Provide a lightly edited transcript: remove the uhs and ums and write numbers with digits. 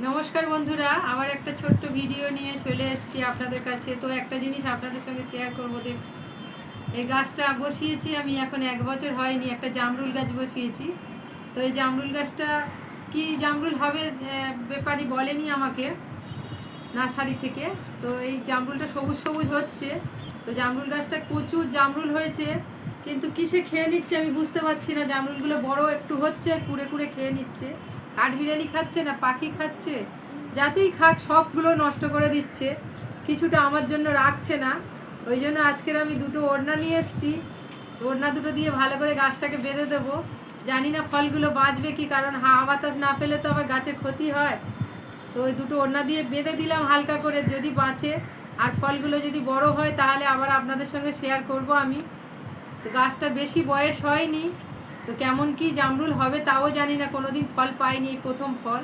নমস্কার বন্ধুরা, আবার একটা ছোট্ট ভিডিও নিয়ে চলে এসেছি আপনাদের কাছে। তো একটা জিনিস আপনাদের সঙ্গে শেয়ার করবো। এই গাছটা বসিয়েছি আমি, এখন 1 বছর হয়নি। একটা জামরুল গাছ বসিয়েছি। তো এই জামরুল গাছটা কি জামরুল হবে ব্যাপারী বলেনি আমাকে নার্সারি থেকে। তো এই জামরুলটা সবুজ সবুজ হচ্ছে। তো জামরুল গাছটা প্রচুর জামরুল হয়েছে, কিন্তু কিসে খেয়ে নিচ্ছে আমি বুঝতে পারছি না। জামরুলগুলো বড় একটু হচ্ছে, কুড়ে কুড়ে খেয়ে নিচ্ছে। কাঠবিড়ালি খাচ্ছে না পাখি খাচ্ছে, যাতেই খাক সবগুলো নষ্ট করে দিচ্ছে, কিছুটা আমার জন্য রাখছে না। ওই জন্য আজকের আমি দুটো ওড়না নিয়ে এসেছি। ওড়না দুটো দিয়ে ভালো করে গাছটাকে বেঁধে দেবো। জানি না ফলগুলো বাঁচবে কি, কারণ হাওয়া বাতাস না পেলে তো আবার গাছের ক্ষতি হয়। তো ওই দুটো ওড়না দিয়ে বেঁধে দিলাম হালকা করে, যদি বাঁচে আর ফলগুলো যদি বড় হয় তাহলে আবার আপনাদের সঙ্গে শেয়ার করব আমি। তো গাছটা বেশি বয়স হয়নি, তো কেমন কি জামরুল হবে তাও জানি না, কোনোদিন ফল পাইনি, এই প্রথম ফল।